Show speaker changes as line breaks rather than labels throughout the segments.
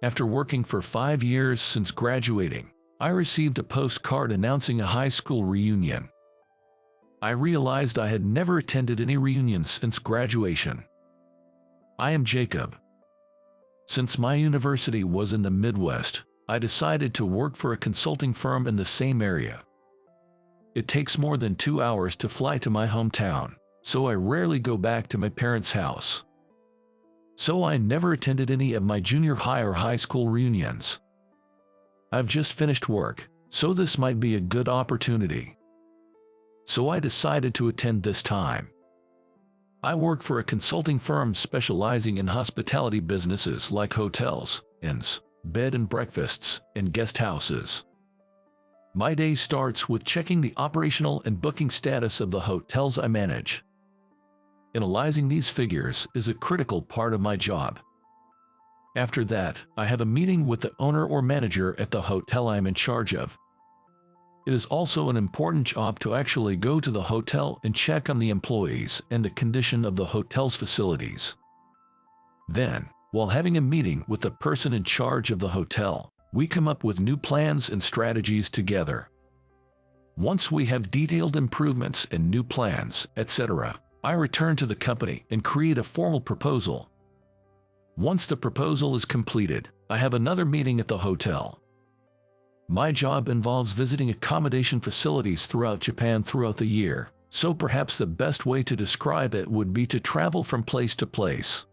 After working for 5 years since graduating, I received a postcard announcing a high school reunion. I realized I had never attended any reunions since graduation. I am Jacob. Since my university was in the Midwest, I decided to work for a consulting firm in the same area. It takes more than 2 hours to fly to my hometown, so I rarely go back to my parents' house. So I never attended any of my junior high or high school reunions. I've just finished work, so this might be a good opportunity. So I decided to attend this time. I work for a consulting firm specializing in hospitality businesses like hotels, inns, bed and breakfasts, and guest houses. My day starts with checking the operational and booking status of the hotels I manage. Analyzing these figures is a critical part of my job. After that, I have a meeting with the owner or manager at the hotel I am in charge of. It is also an important job to actually go to the hotel and check on the employees and the condition of the hotel's facilities. Then, while having a meeting with the person in charge of the hotel, we come up with new plans and strategies together. Once we have detailed improvements and new plans, etc., I return to the company and create a formal proposal. Once the proposal is completed, I have another meeting at the hotel. My job involves visiting accommodation facilities throughout Japan throughout the year, so perhaps the best way to describe it would be to travel from place to place.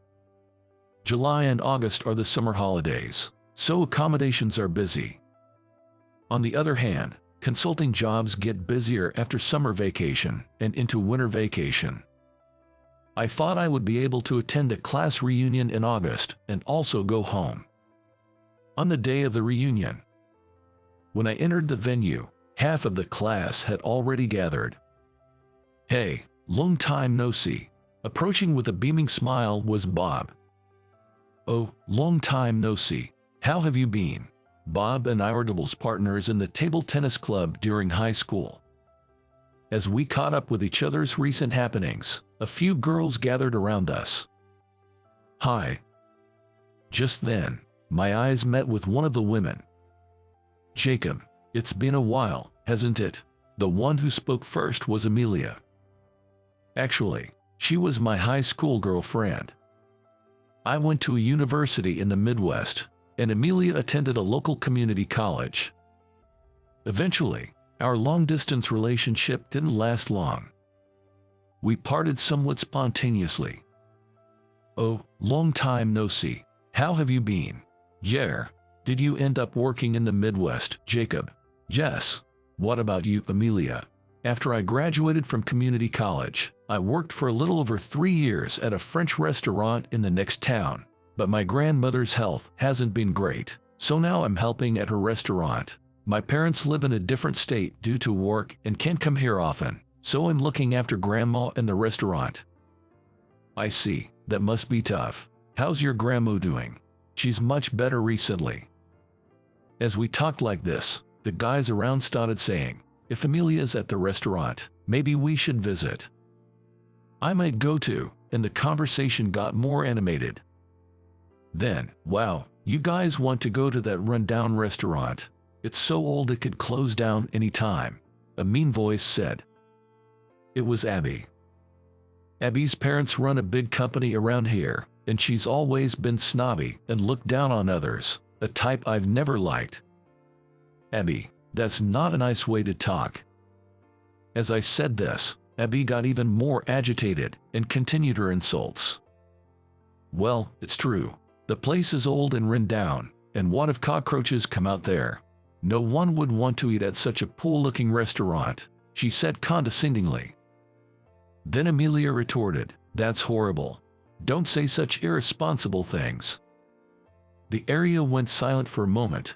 July and August are the summer holidays, so accommodations are busy. On the other hand, consulting jobs get busier after summer vacation and into winter vacation. I thought I would be able to attend a class reunion in August and also go home. On the day of the reunion, when I entered the venue, half of the class had already gathered. "Hey, long time no see." Approaching with a beaming smile was Bob. "Oh, long time no see. How have you been?" Bob and I were doubles partners in the table tennis club during high school. As we caught up with each other's recent happenings, a few girls gathered around us. "Hi." Just then, my eyes met with one of the women. "Jacob, it's been a while, hasn't it?" The one who spoke first was Amelia. Actually, she was my high school girlfriend. I went to a university in the Midwest, and Amelia attended a local community college. Eventually, our long-distance relationship didn't last long. We parted somewhat spontaneously. "Oh, long time no see. How have you been?" "Yeah. Did you end up working in the Midwest, Jacob?" "Yes. What about you, Amelia?" "After I graduated from community college, I worked for a little over 3 years at a French restaurant in the next town, but my grandmother's health hasn't been great, so now I'm helping at her restaurant. My parents live in a different state due to work and can't come here often, so I'm looking after Grandma and the restaurant." "I see. That must be tough. How's your grandma doing?" "She's much better recently." As we talked like this, the guys around started saying, "If Amelia's at the restaurant, maybe we should visit. I might go too," and the conversation got more animated. Then, "Wow, you guys want to go to that rundown restaurant? It's so old it could close down any time," a mean voice said. It was Abby. Abby's parents run a big company around here, and she's always been snobby and looked down on others, a type I've never liked. "Abby, that's not a nice way to talk." As I said this, Abby got even more agitated and continued her insults. "Well, it's true. The place is old and run down, and what if cockroaches come out there? No one would want to eat at such a poor-looking restaurant," she said condescendingly. Then Amelia retorted, "That's horrible. Don't say such irresponsible things." The area went silent for a moment.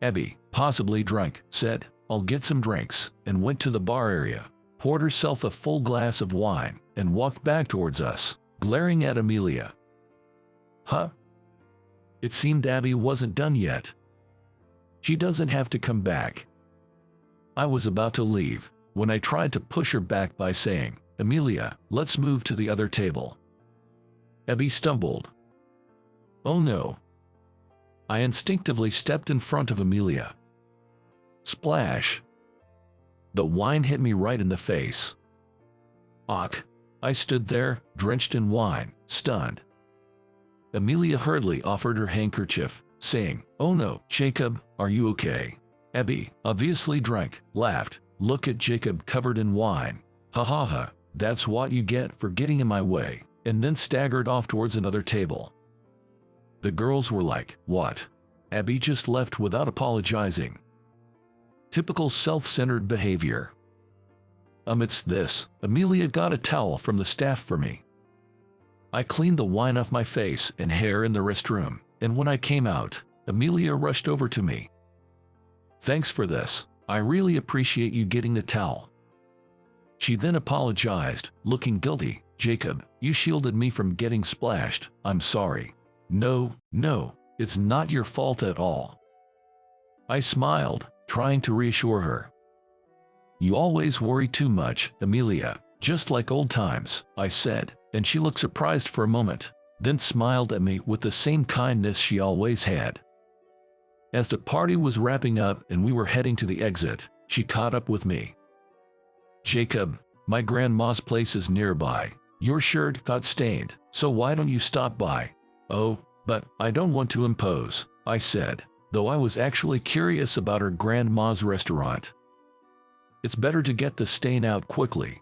Abby, possibly drunk, said, "I'll get some drinks," and went to the bar area, poured herself a full glass of wine, and walked back towards us, glaring at Amelia. "Huh?" It seemed Abby wasn't done yet. "She doesn't have to come back." I was about to leave, when I tried to push her back by saying, "Amelia, let's move to the other table." Abby stumbled. "Oh no." I instinctively stepped in front of Amelia. Splash! The wine hit me right in the face. Ach! I stood there, drenched in wine, stunned. Amelia hurriedly offered her handkerchief, saying, "Oh no, Jacob, are you okay?" Abby, obviously drunk, laughed. "Look at Jacob covered in wine. Ha ha ha, that's what you get for getting in my way," and then staggered off towards another table. The girls were like, "What?" Abby just left without apologizing. Typical self-centered behavior. Amidst this, Amelia got a towel from the staff for me. I cleaned the wine off my face and hair in the restroom, and when I came out, Amelia rushed over to me. "Thanks for this. I really appreciate you getting the towel." She then apologized, looking guilty. "Jacob, you shielded me from getting splashed. I'm sorry." No, it's not your fault at all." I smiled, trying to reassure her. "You always worry too much, Amelia, just like old times," I said, and she looked surprised for a moment, then smiled at me with the same kindness she always had. As the party was wrapping up and we were heading to the exit, she caught up with me. "Jacob, my grandma's place is nearby. Your shirt got stained, so why don't you stop by?" "Oh, but I don't want to impose," I said, though I was actually curious about her grandma's restaurant. "It's better to get the stain out quickly."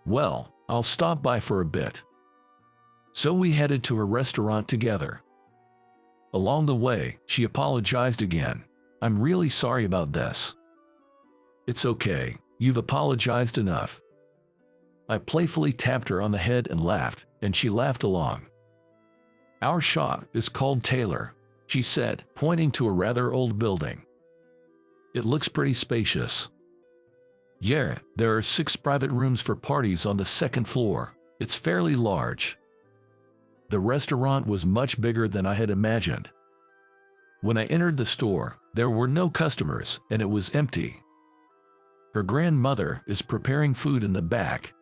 "Well, I'll stop by for a bit." So we headed to her restaurant together. Along the way, she apologized again. "I'm really sorry about this." "It's okay, you've apologized enough." I playfully tapped her on the head and laughed, and she laughed along. "Our shop is called Taylor," she said, pointing to a rather old building. "It looks pretty spacious." "Yeah, there are 6 private rooms for parties on the 2nd floor. It's fairly large." The restaurant was much bigger than I had imagined. When I entered the store, there were no customers and it was empty. Her grandmother is preparing food in the back.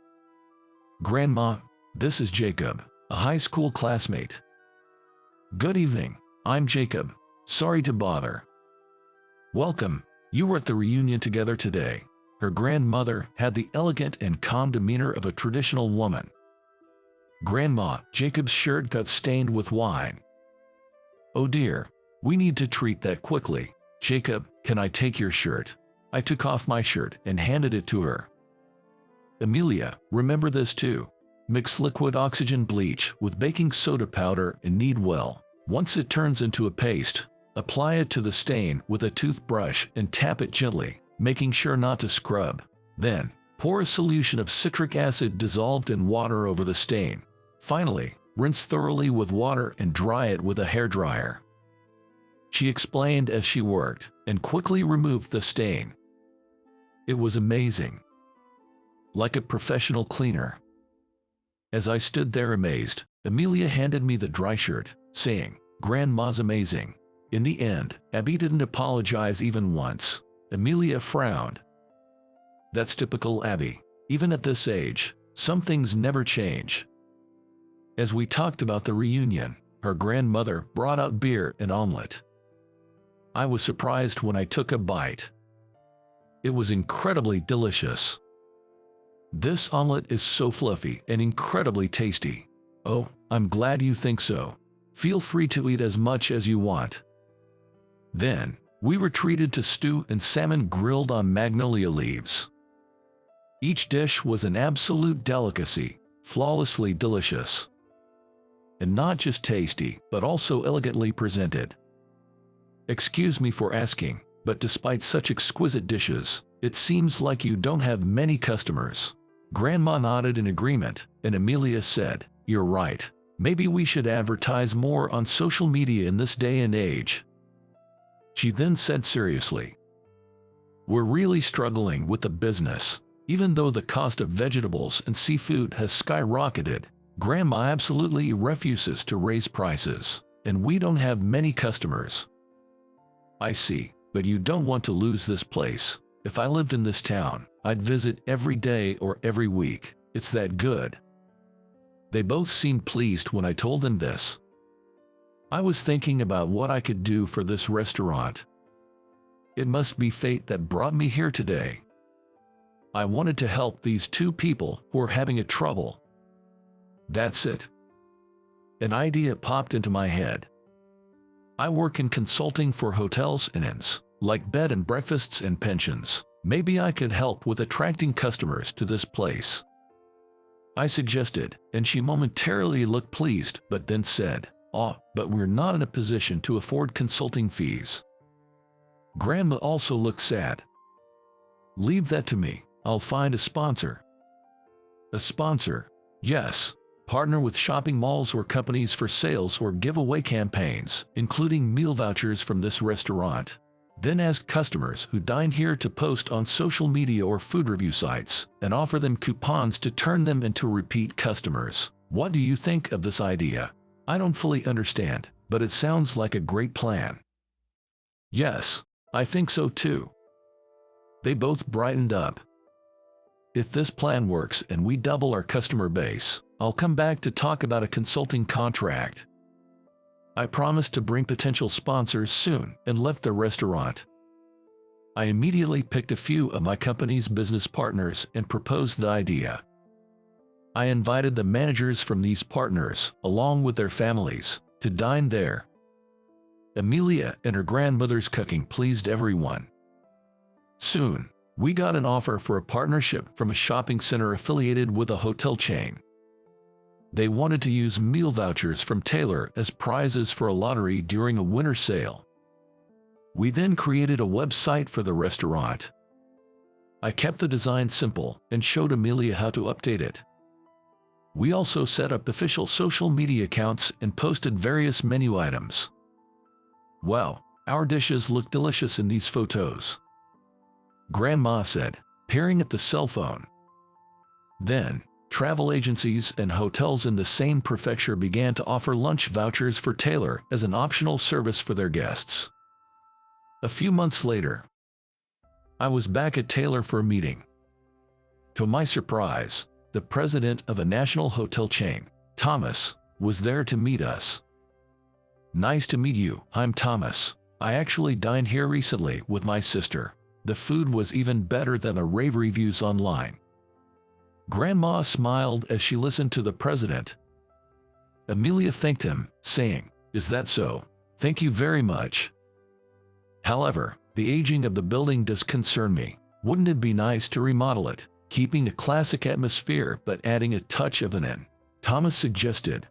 "Grandma, this is Jacob, a high school classmate." "Good evening, I'm Jacob. Sorry to bother." "Welcome, you were at the reunion together today." Her grandmother had the elegant and calm demeanor of a traditional woman. "Grandma, Jacob's shirt got stained with wine." "Oh dear, we need to treat that quickly. Jacob, can I take your shirt?" I took off my shirt and handed it to her. "Amelia, remember this too. Mix liquid oxygen bleach with baking soda powder and knead well. Once it turns into a paste, apply it to the stain with a toothbrush and tap it gently, making sure not to scrub. Then, pour a solution of citric acid dissolved in water over the stain. Finally, rinse thoroughly with water and dry it with a hairdryer." She explained as she worked, and quickly removed the stain. It was amazing. Like a professional cleaner. As I stood there amazed, Amelia handed me the dry shirt, saying, "Grandma's amazing." In the end, Abby didn't apologize even once. Amelia frowned. That's typical Abby. Even at this age, some things never change. As we talked about the reunion, her grandmother brought out beer and omelet. I was surprised when I took a bite. It was incredibly delicious. This omelet is so fluffy and incredibly tasty. "Oh, I'm glad you think so. Feel free to eat as much as you want." Then, we were treated to stew and salmon grilled on magnolia leaves. Each dish was an absolute delicacy, flawlessly delicious. And not just tasty, but also elegantly presented. Excuse me for asking, but despite such exquisite dishes, it seems like you don't have many customers. Grandma nodded in agreement, and Amelia said, "You're right. Maybe we should advertise more on social media in this day and age." She then said seriously, "We're really struggling with the business. Even though the cost of vegetables and seafood has skyrocketed, Grandma absolutely refuses to raise prices, and we don't have many customers." "I see, but you don't want to lose this place. If I lived in this town, I'd visit every day or every week. It's that good." They both seemed pleased when I told them this. I was thinking about what I could do for this restaurant. It must be fate that brought me here today. I wanted to help these two people who are having a trouble. That's it. An idea popped into my head. I work in consulting for hotels and inns, like bed and breakfasts and pensions. Maybe I could help with attracting customers to this place. I suggested, and she momentarily looked pleased, but then said, "Oh, but we're not in a position to afford consulting fees." Grandma also looked sad. "Leave that to me. I'll find a sponsor." A sponsor? Yes. Partner with shopping malls or companies for sales or giveaway campaigns, including meal vouchers from this restaurant. Then ask customers who dine here to post on social media or food review sites, and offer them coupons to turn them into repeat customers. What do you think of this idea? I don't fully understand, but it sounds like a great plan. Yes, I think so too. They both brightened up. If this plan works and we double our customer base, I'll come back to talk about a consulting contract. I promised to bring potential sponsors soon and left the restaurant. I immediately picked a few of my company's business partners and proposed the idea. I invited the managers from these partners, along with their families, to dine there. Amelia and her grandmother's cooking pleased everyone. Soon, we got an offer for a partnership from a shopping center affiliated with a hotel chain. They wanted to use meal vouchers from Taylor as prizes for a lottery during a winter sale. We then created a website for the restaurant. I kept the design simple and showed Amelia how to update it. We also set up official social media accounts and posted various menu items. Wow, our dishes look delicious in these photos, Grandma said, peering at the cell phone. Then, travel agencies and hotels in the same prefecture began to offer lunch vouchers for Taylor as an optional service for their guests. A few months later, I was back at Taylor for a meeting. To my surprise, the president of a national hotel chain, Thomas, was there to meet us. "Nice to meet you, I'm Thomas. I actually dined here recently with my sister. The food was even better than the rave reviews online." Grandma smiled as she listened to the president. Amelia thanked him, saying, "Is that so? Thank you very much. However, the aging of the building does concern me. Wouldn't it be nice to remodel it, keeping a classic atmosphere but adding a touch of an inn?" Thomas suggested.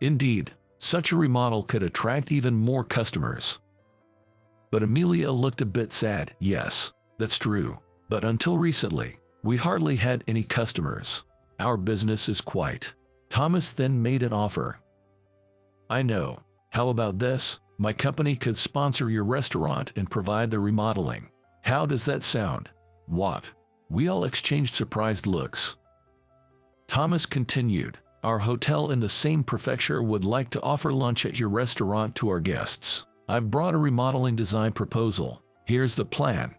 Indeed, such a remodel could attract even more customers. But Amelia looked a bit sad. "Yes, that's true. But until recently, we hardly had any customers. Our business is quite." Thomas then made an offer. "I know. How about this? My company could sponsor your restaurant and provide the remodeling. How does that sound?" "What?" We all exchanged surprised looks. Thomas continued, "Our hotel in the same prefecture would like to offer lunch at your restaurant to our guests. I've brought a remodeling design proposal. Here's the plan."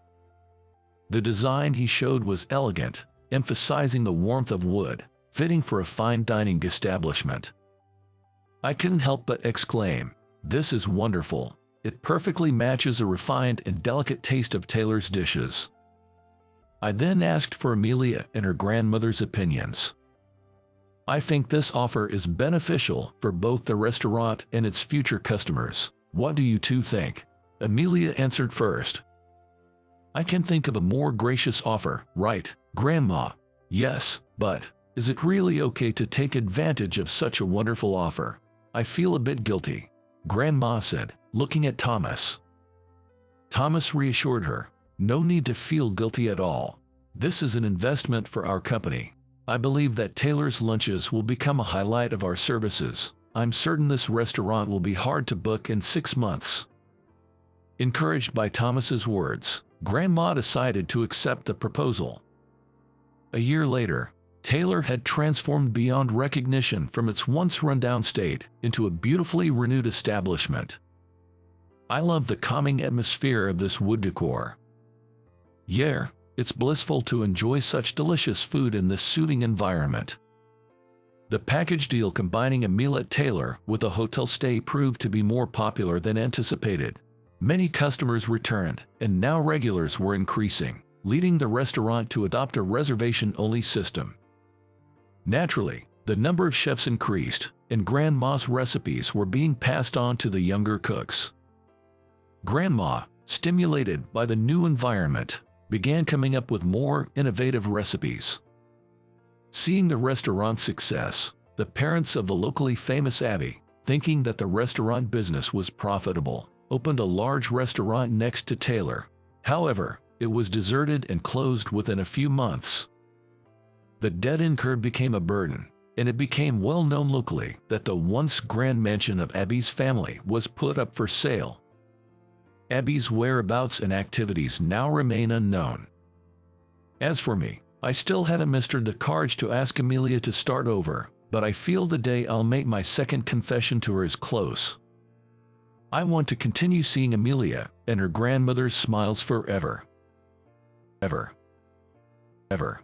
The design he showed was elegant, emphasizing the warmth of wood, fitting for a fine dining establishment. I couldn't help but exclaim, "This is wonderful. It perfectly matches a refined and delicate taste of Taylor's dishes." I then asked for Amelia and her grandmother's opinions. "I think this offer is beneficial for both the restaurant and its future customers. What do you two think?" Amelia answered first. "I can think of a more gracious offer, right, Grandma?" "Yes, but is it really okay to take advantage of such a wonderful offer? I feel a bit guilty," Grandma said, looking at Thomas. Thomas reassured her, "No need to feel guilty at all. This is an investment for our company. I believe that Taylor's lunches will become a highlight of our services. I'm certain this restaurant will be hard to book in 6 months." Encouraged by Thomas's words, Grandma decided to accept the proposal. A year later, Taylor had transformed beyond recognition from its once rundown state into a beautifully renewed establishment. I love the calming atmosphere of this wood decor. Yeah, it's blissful to enjoy such delicious food in this soothing environment. The package deal combining a meal at Taylor with a hotel stay proved to be more popular than anticipated. Many customers returned, and now regulars were increasing, leading the restaurant to adopt a reservation-only system. Naturally, the number of chefs increased, and Grandma's recipes were being passed on to the younger cooks. Grandma, stimulated by the new environment, began coming up with more innovative recipes. Seeing the restaurant's success, the parents of the locally famous Abby, thinking that the restaurant business was profitable, opened a large restaurant next to Taylor. However, it was deserted and closed within a few months. The debt incurred became a burden, and it became well known locally that the once grand mansion of Abby's family was put up for sale. Abby's whereabouts and activities now remain unknown. As for me, I still hadn't mustered the courage to ask Amelia to start over, but I feel the day I'll make my second confession to her is close. I want to continue seeing Amelia and her grandmother's smiles forever. Ever. Ever.